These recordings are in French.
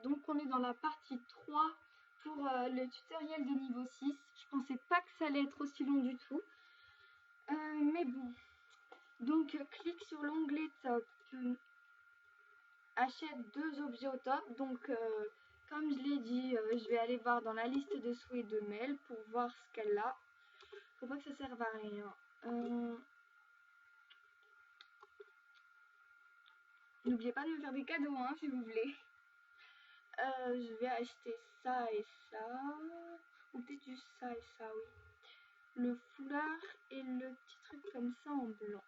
donc on est dans la partie 3 pour le tutoriel de niveau 6. Je pensais pas que ça allait être aussi long du tout. Mais bon. Donc clique sur l'onglet top. Achète 2 objets au top. Donc comme je l'ai dit, je vais aller voir dans la liste de souhaits de Mel pour voir ce qu'elle a. Faut pas que ça serve à rien. N'oubliez pas de me faire des cadeaux, hein, si vous voulez. Je vais acheter ça et ça. Ou peut-être juste ça et ça, oui. Le foulard et le petit truc comme ça en blanc.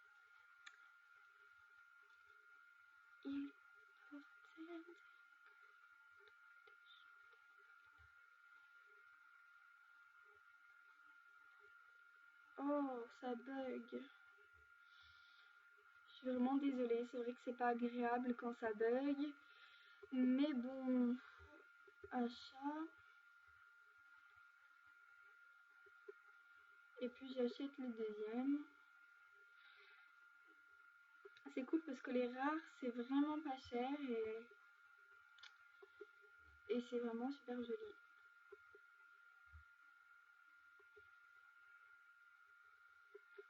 Il portait... Oh, ça bug. Je suis vraiment désolée, c'est vrai que c'est pas agréable quand ça bug. Mais bon, achat. Et puis j'achète le deuxième. C'est cool parce que les rares, c'est vraiment pas cher et c'est vraiment super joli.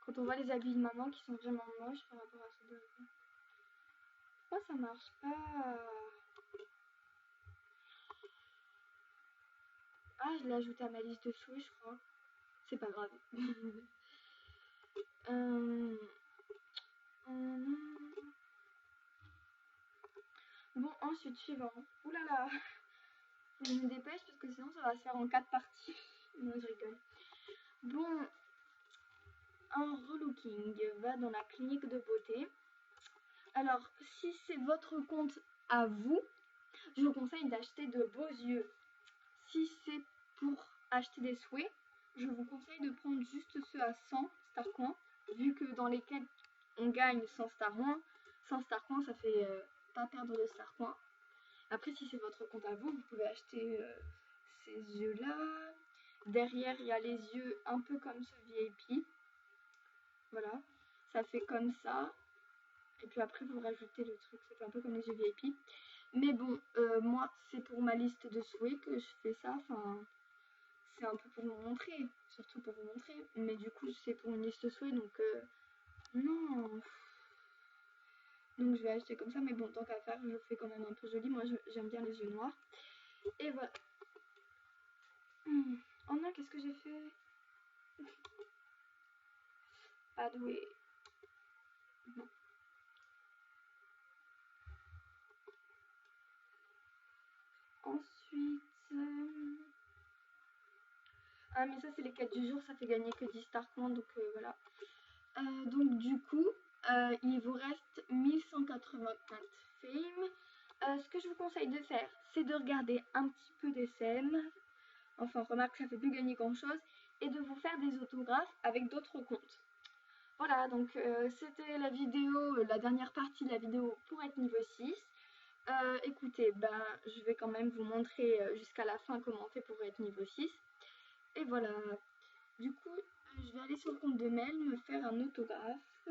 Quand on voit les habits de maman qui sont vraiment moches par rapport à ceux de... Pourquoi ça marche pas? Ah, je l'ai ajouté à ma liste de souhaits, je crois. C'est pas grave. Bon, ensuite, suivant. Ouh là là. Faut que je me dépêche parce que sinon ça va se faire en 4 parties. Non, je rigole. Bon, un relooking va dans la clinique de beauté. Alors, si c'est votre compte à vous, je vous conseille d'acheter de beaux yeux. Si c'est pour acheter des souhaits, je vous conseille de prendre juste ceux à 100 star coins, vu que dans lesquels on gagne 100 star coins. 100 star coins, ça fait pas perdre de star coins. Après, si c'est votre compte à vous, vous pouvez acheter ces yeux-là. Derrière, il y a les yeux un peu comme ce VIP. Voilà, ça fait comme ça. Et puis après, vous rajoutez le truc, ça fait un peu comme les yeux VIP. Mais bon, moi, c'est pour ma liste de souhaits que je fais ça. Enfin, c'est un peu pour vous montrer, surtout pour vous montrer. Mais du coup, c'est pour une liste de souhaits, donc non. Donc je vais acheter comme ça, mais bon, tant qu'à faire, je le fais quand même un peu joli. Moi, j'aime bien les yeux noirs. Et voilà. Oh non, qu'est-ce que j'ai fait? Pas doué. Non. Ensuite... Ah, mais ça, c'est les 4 du jour, ça fait gagner que 10 star coins, donc voilà. Donc du coup, il vous reste 1184 fame. Ce que je vous conseille de faire, c'est de regarder un petit peu des scènes. Enfin, remarque, ça fait plus gagner grand chose. Et de vous faire des autographes avec d'autres comptes. Voilà, donc c'était la vidéo, la dernière partie de la vidéo pour être niveau 6. Écoutez, ben, je vais quand même vous montrer jusqu'à la fin comment on fait pour être niveau 6. Et voilà. Du coup, je vais aller sur le compte de Mel, me faire un autographe.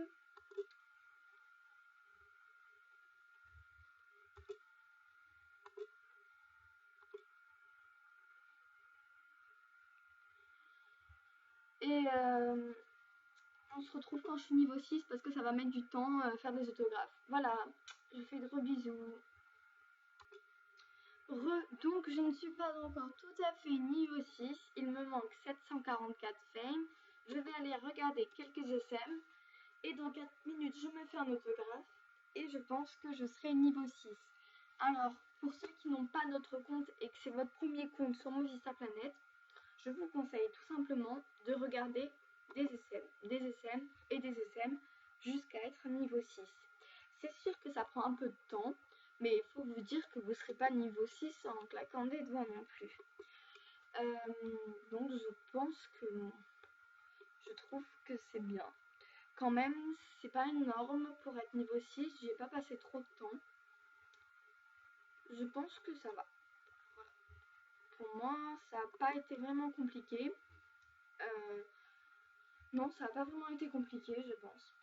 Et on se retrouve quand je suis niveau 6 parce que ça va mettre du temps à faire des autographes. Voilà, je vous fais de gros bisous. Donc je ne suis pas encore tout à fait niveau 6. Il me manque 744 fame. Je vais aller regarder quelques SM. Et dans 4 minutes, je me fais un autographe. Et je pense que je serai niveau 6. Alors, pour ceux qui n'ont pas notre compte et que c'est votre premier compte sur Movista Planet, je vous conseille tout simplement de regarder des SM et des SM jusqu'à être niveau 6. C'est sûr que ça prend un peu de temps, mais il faut vous dire que vous ne serez pas niveau 6 en claquant des doigts non plus. Donc je pense que je trouve que c'est bien. Quand même, c'est pas énorme pour être niveau 6, j'ai pas passé trop de temps. Je pense que ça va. Voilà. Pour moi, ça n'a pas été vraiment compliqué. Non, ça n'a pas vraiment été compliqué, je pense.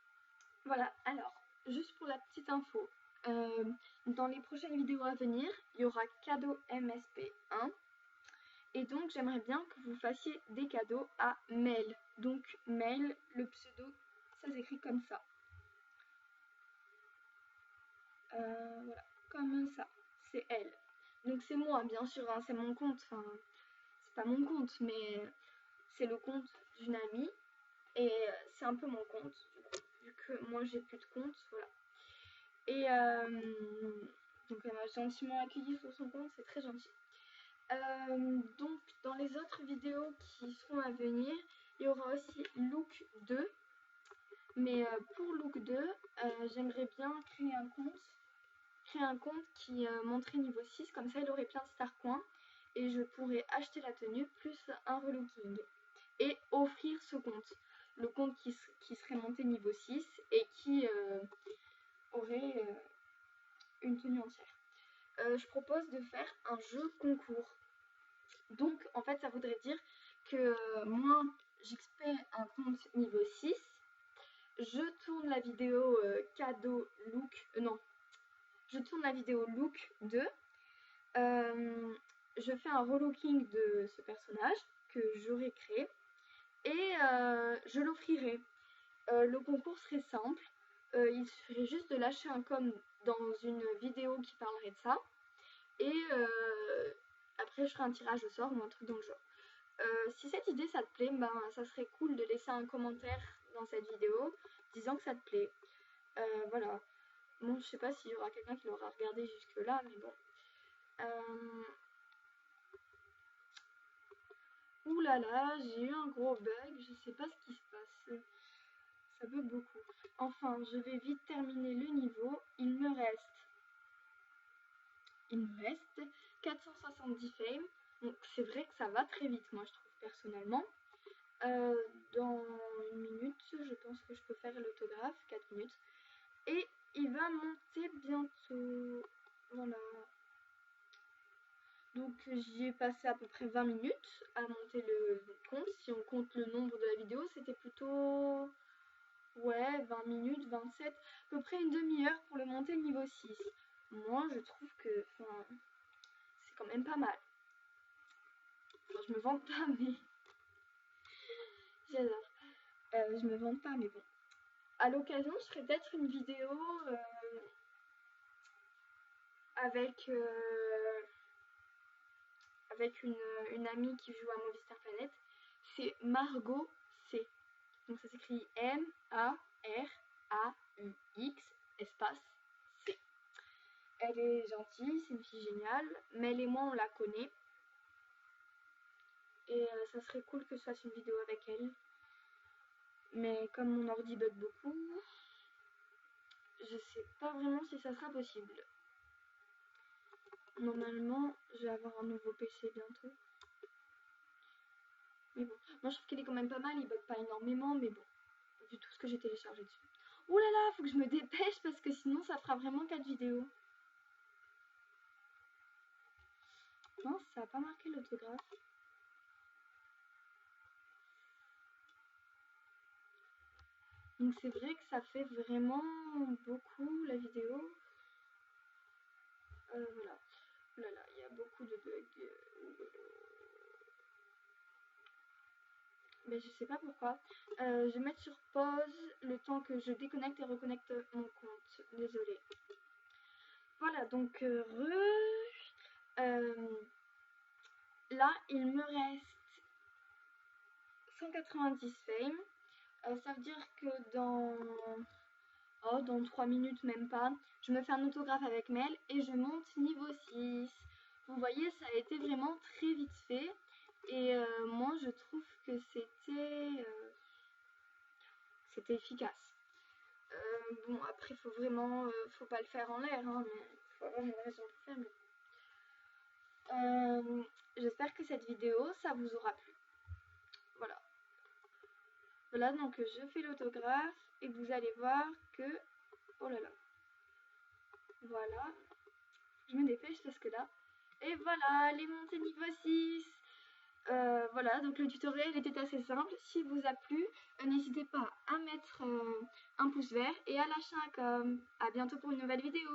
Voilà, alors, juste pour la petite info, Dans les prochaines vidéos à venir, il y aura cadeau MSP1. Et donc j'aimerais bien que vous fassiez des cadeaux à Mel. Donc Mel, le pseudo, ça s'écrit comme ça. Voilà, comme ça. C'est elle. Donc c'est moi, bien sûr, hein, c'est mon compte. Enfin, c'est pas mon compte, mais c'est le compte d'une amie. Et c'est un peu mon compte, vu que moi j'ai plus de compte, voilà. Et donc elle m'a gentiment accueillie sur son compte, c'est très gentil. Donc dans les autres vidéos qui seront à venir, il y aura aussi Look 2. Mais pour Look 2, j'aimerais bien créer un compte qui monterait niveau 6, comme ça il aurait plein de star coins et je pourrais acheter la tenue plus un relooking et offrir ce compte. Le compte qui serait monté niveau 6 et qui aurait une tenue entière. Je propose de faire un jeu concours. Donc en fait ça voudrait dire que moi j'XP un compte niveau 6, je tourne la vidéo cadeau look, non, je tourne la vidéo look 2, je fais un relooking de ce personnage que j'aurais créé et je l'offrirai. Le concours serait simple, il suffirait juste de lâcher un com dans une vidéo qui parlerait de ça et après je ferai un tirage au sort ou un truc dans le genre. Si cette idée ça te plaît, ben ça serait cool de laisser un commentaire dans cette vidéo disant que ça te plaît. Voilà. Bon, je sais pas s'il y aura quelqu'un qui l'aura regardé jusque là, mais bon. Ouh là là, j'ai eu un gros bug, je sais pas ce qui se passe. Ça bug beaucoup. Enfin, je vais vite terminer le niveau. Il me reste 470 frames. Donc c'est vrai que ça va très vite, moi je trouve personnellement. Dans une minute, je pense que je peux faire l'autographe, 4 minutes. Et il va monter bientôt. Voilà. Donc j'y ai passé à peu près 20 minutes à monter le compte. Si on compte le nombre de la vidéo, c'était plutôt... Ouais, 20 minutes, 27, à peu près une demi-heure pour le monter le niveau 6. Moi, je trouve que c'est quand même pas mal. Enfin, je me vante pas, mais... J'adore. Je me vante pas, mais bon. À l'occasion, je ferai peut-être une vidéo avec une amie qui joue à Movistar Planet. C'est Margot C. Donc ça s'écrit M-A-R-A-U-X espace C. Elle est gentille, c'est une fille géniale. Mel et moi on la connaît. Et ça serait cool que je fasse une vidéo avec elle. Mais comme mon ordi bug beaucoup, je sais pas vraiment si ça sera possible. Normalement, je vais avoir un nouveau PC bientôt. Mais bon, moi je trouve qu'il est quand même pas mal, il bug pas énormément, mais bon, vu tout ce que j'ai téléchargé dessus. Ouh là là, faut que je me dépêche parce que sinon ça fera vraiment 4 vidéos. Non, ça a pas marqué l'autographe. Donc c'est vrai que ça fait vraiment beaucoup la vidéo. Voilà. Oh là là, il y a beaucoup de bugs. Mais je sais pas pourquoi. Je vais mettre sur pause le temps que je déconnecte et reconnecte mon compte. Désolée. Voilà, donc là, il me reste 190 frames. Ça veut dire que dans 3 minutes, même pas, je me fais un autographe avec Mel et je monte niveau 6. Vous voyez, ça a été vraiment très vite fait. Et moi, je trouve que c'était efficace. Bon, après, faut pas le faire en l'air, hein, mais faut avoir une raison pour faire. J'espère que cette vidéo, ça vous aura plu. Voilà. Voilà, donc je fais l'autographe et vous allez voir que... Oh là là. Voilà. Je me dépêche parce que là... Et voilà, elle est montée niveau 6. Voilà, donc le tutoriel était assez simple. S'il vous a plu, n'hésitez pas à mettre un pouce vert et à lâcher un com. À bientôt pour une nouvelle vidéo.